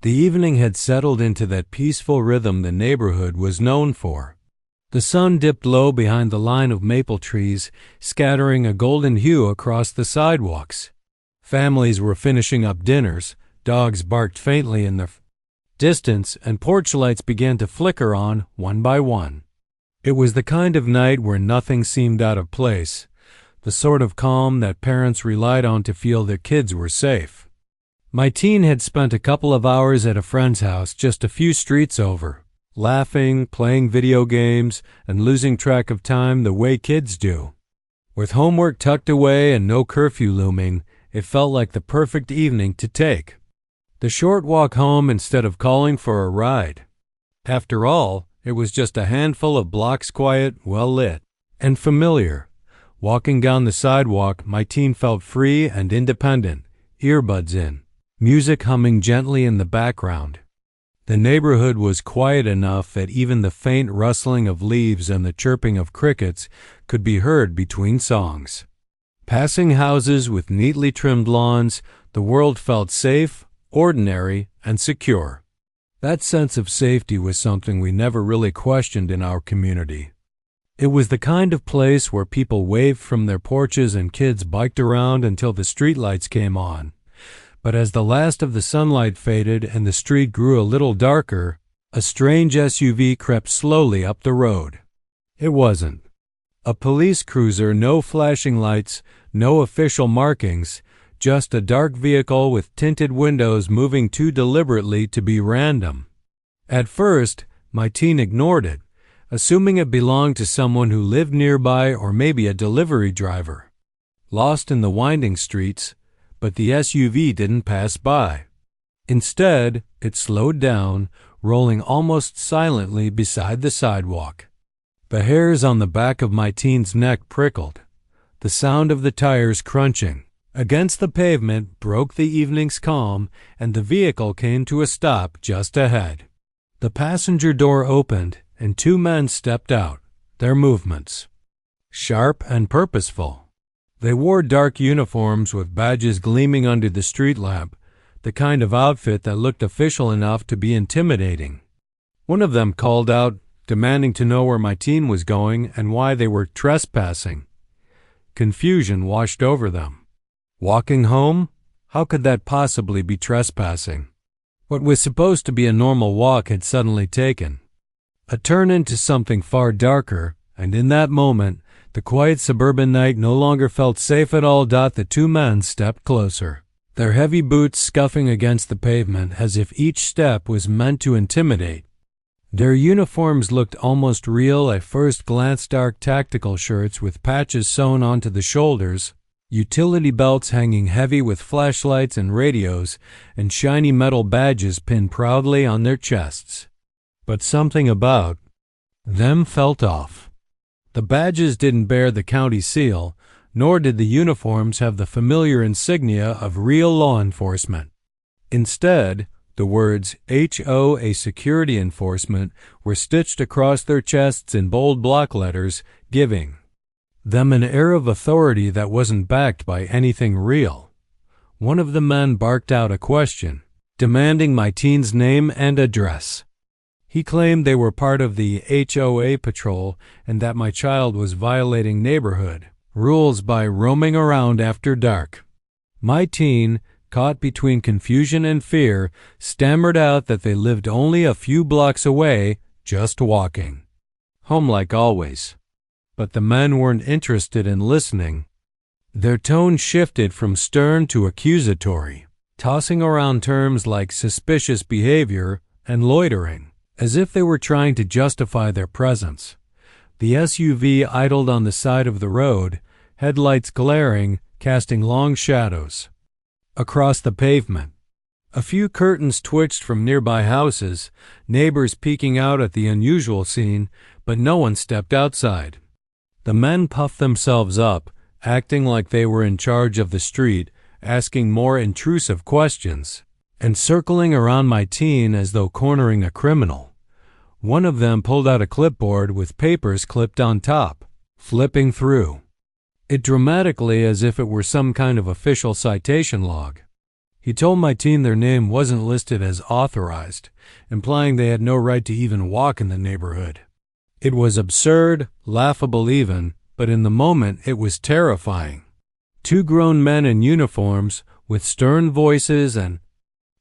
The evening had settled into that peaceful rhythm the neighborhood was known for. The sun dipped low behind the line of maple trees, scattering a golden hue across the sidewalks. Families were finishing up dinners, dogs barked faintly in the distance, and porch lights began to flicker on one by one. It was the kind of night where nothing seemed out of place, the sort of calm that parents relied on to feel their kids were safe. My teen had spent a couple of hours at a friend's house just a few streets over, laughing, playing video games, and losing track of time the way kids do. With homework tucked away and no curfew looming, it felt like the perfect evening to take the short walk home instead of calling for a ride. After all, it was just a handful of blocks quiet, well lit, and familiar. Walking down the sidewalk, my teen felt free and independent, earbuds in, music humming gently in the background. The neighborhood was quiet enough that even the faint rustling of leaves and the chirping of crickets could be heard between songs. Passing houses with neatly trimmed lawns, the world felt safe, ordinary, and secure. That sense of safety was something we never really questioned in our community. It was the kind of place where people waved from their porches and kids biked around until the streetlights came on. But as the last of the sunlight faded and the street grew a little darker, a strange SUV crept slowly up the road. It wasn't a police cruiser, no flashing lights, no official markings, just a dark vehicle with tinted windows moving too deliberately to be random. At first, my teen ignored it, assuming it belonged to someone who lived nearby or maybe a delivery driver. Lost in the winding streets, but the SUV didn't pass by. Instead, it slowed down, rolling almost silently beside the sidewalk. The hairs on the back of my teen's neck prickled. The sound of the tires crunching against the pavement broke the evening's calm, and the vehicle came to a stop just ahead. The passenger door opened, and two men stepped out, their movements sharp and purposeful. They wore dark uniforms with badges gleaming under the street lamp, the kind of outfit that looked official enough to be intimidating. One of them called out, demanding to know where my teen was going and why they were trespassing. Confusion washed over them. Walking home? How could that possibly be trespassing? What was supposed to be a normal walk had suddenly taken a turn into something far darker, and in that moment, the quiet suburban night no longer felt safe at all. The two men stepped closer, their heavy boots scuffing against the pavement as if each step was meant to intimidate. Their uniforms looked almost real at first glance, dark tactical shirts with patches sewn onto the shoulders, utility belts hanging heavy with flashlights and radios, and shiny metal badges pinned proudly on their chests. But something about them felt off. The badges didn't bear the county seal, nor did the uniforms have the familiar insignia of real law enforcement. Instead, the words HOA Security Enforcement were stitched across their chests in bold block letters, giving them an air of authority that wasn't backed by anything real. One of the men barked out a question, demanding my teen's name and address. He claimed they were part of the HOA patrol and that my child was violating neighborhood rules by roaming around after dark. My teen, caught between confusion and fear, stammered out that they lived only a few blocks away, just walking home like always. But the men weren't interested in listening. Their tone shifted from stern to accusatory, tossing around terms like suspicious behavior and loitering, as if they were trying to justify their presence. The SUV idled on the side of the road, headlights glaring, casting long shadows across the pavement. A few curtains twitched from nearby houses, neighbors peeking out at the unusual scene, but no one stepped outside. The men puffed themselves up, acting like they were in charge of the street, asking more intrusive questions, and circling around my teen as though cornering a criminal. One of them pulled out a clipboard with papers clipped on top, flipping through it dramatically as if it were some kind of official citation log. He told my teen their name wasn't listed as authorized, implying they had no right to even walk in the neighborhood. It was absurd, laughable even, but in the moment it was terrifying. Two grown men in uniforms, with stern voices and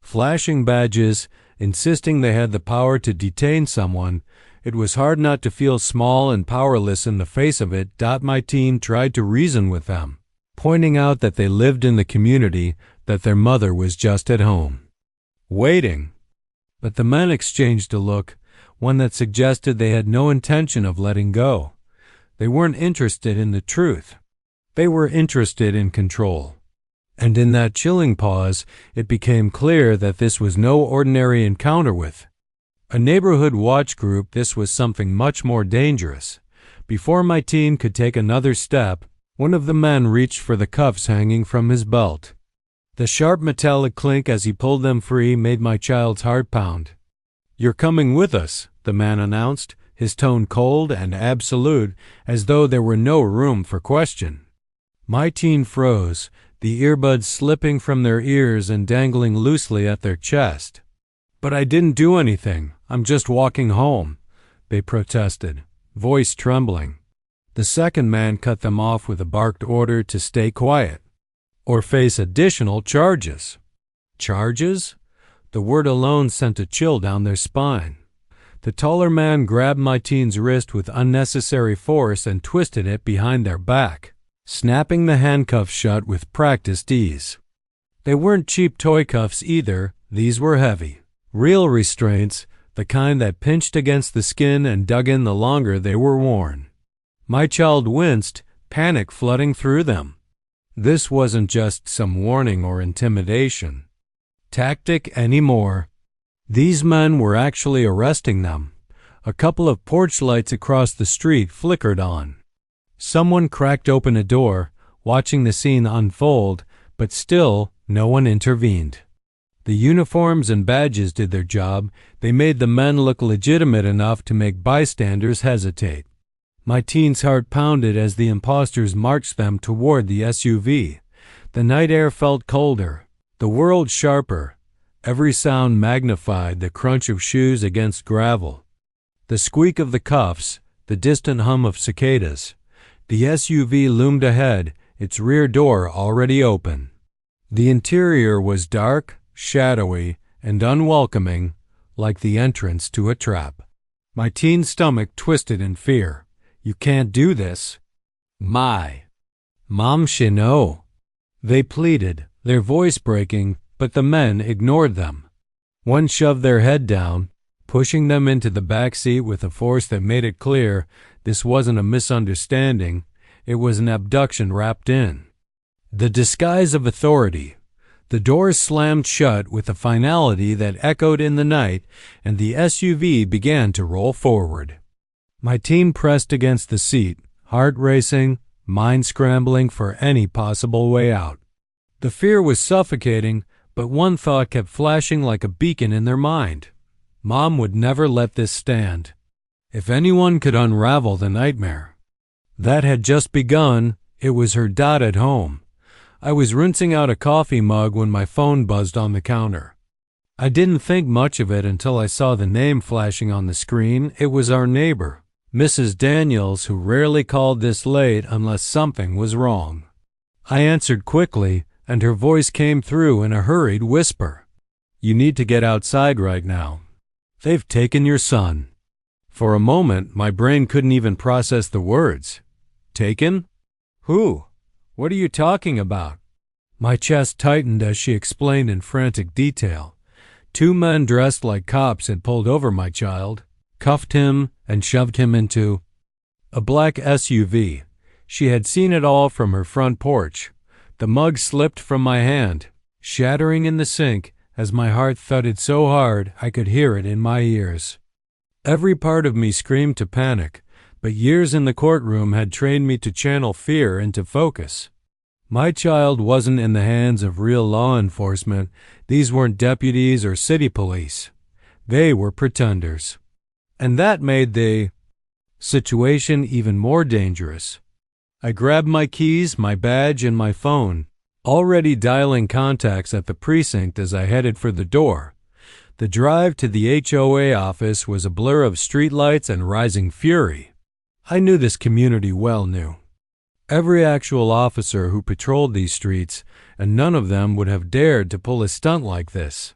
flashing badges, insisting they had the power to detain someone. It was hard not to feel small and powerless in the face of it. My teen tried to reason with them, pointing out that they lived in the community, that their mother was just at home, waiting. But the men exchanged a look, one that suggested they had no intention of letting go. They weren't interested in the truth. They were interested in control. And in that chilling pause, it became clear that this was no ordinary encounter with a neighborhood watch group. This was something much more dangerous. Before my teen could take another step, one of the men reached for the cuffs hanging from his belt. The sharp metallic clink as he pulled them free made my child's heart pound. "You're coming with us," the man announced, his tone cold and absolute, as though there were no room for question. My teen froze, the earbuds slipping from their ears and dangling loosely at their chest. "But I didn't do anything. I'm just walking home," they protested, voice trembling. The second man cut them off with a barked order to stay quiet or face additional charges. Charges? The word alone sent a chill down their spine. The taller man grabbed my teen's wrist with unnecessary force and twisted it behind their back, snapping the handcuffs shut with practiced ease. They weren't cheap toy cuffs either. These were heavy, real restraints, the kind that pinched against the skin and dug in the longer they were worn. My child winced, panic flooding through them. This wasn't just some warning or intimidation tactic anymore. These men were actually arresting them. A couple of porch lights across the street flickered on. Someone cracked open a door, watching the scene unfold, but still no one intervened. The uniforms and badges did their job. They made the men look legitimate enough to make bystanders hesitate. My teen's heart pounded as the imposters marched them toward the SUV. The night air felt colder, the world sharper, every sound magnified, the crunch of shoes against gravel, the squeak of the cuffs, the distant hum of cicadas. The SUV loomed ahead, its rear door already open. The interior was dark, shadowy, and unwelcoming, like the entrance to a trap. My teen's stomach twisted in fear. "You can't do this." Mom, she know," they pleaded, their voice breaking, but the men ignored them. One shoved their head down, pushing them into the back seat with a force that made it clear this wasn't a misunderstanding, it was an abduction wrapped in the disguise of authority. The doors slammed shut with a finality that echoed in the night, and the SUV began to roll forward. My teen pressed against the seat, heart racing, mind scrambling for any possible way out. The fear was suffocating, but one thought kept flashing like a beacon in their mind. Mom would never let this stand. If anyone could unravel the nightmare that had just begun, it was her. At home, I was rinsing out a coffee mug when my phone buzzed on the counter. I didn't think much of it until I saw the name flashing on the screen. It was our neighbor, Mrs. Daniels, who rarely called this late unless something was wrong. I answered quickly, and her voice came through in a hurried whisper. "You need to get outside right now. They've taken your son." For a moment, my brain couldn't even process the words. Taken? Who? What are you talking about? My chest tightened as she explained in frantic detail. Two men dressed like cops had pulled over my child, cuffed him, and shoved him into a black SUV. She had seen it all from her front porch. The mug slipped from my hand, shattering in the sink as my heart thudded so hard I could hear it in my ears. Every part of me screamed to panic, but years in the courtroom had trained me to channel fear into focus. My child wasn't in the hands of real law enforcement. These weren't deputies or city police. They were pretenders. And that made the situation even more dangerous. I grabbed my keys, my badge, and my phone. already dialing contacts at the precinct as I headed for the door. The drive to the HOA office was a blur of streetlights and rising fury. I knew this community well knew. Every actual officer who patrolled these streets, and none of them would have dared to pull a stunt like this.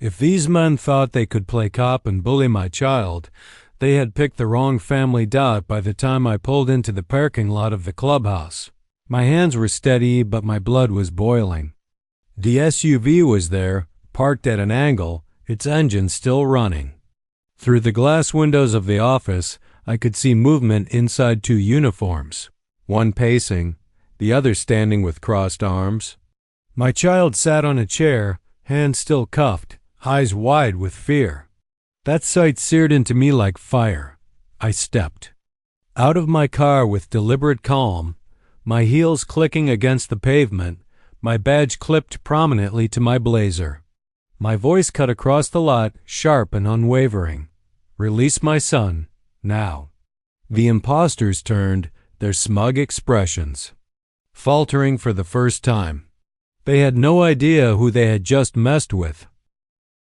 If these men thought they could play cop and bully my child, they had picked the wrong family dot by the time I pulled into the parking lot of the clubhouse. My hands were steady, but my blood was boiling. The SUV was there, parked at an angle, its engine still running. Through the glass windows of the office, I could see movement inside two uniforms, one pacing, the other standing with crossed arms. My child sat on a chair, hands still cuffed, eyes wide with fear. That sight seared into me like fire. I stepped out of my car with deliberate calm, my heels clicking against the pavement, my badge clipped prominently to my blazer. My voice cut across the lot, sharp and unwavering. Release my son, now. The imposters turned, their smug expressions faltering for the first time. They had no idea who they had just messed with.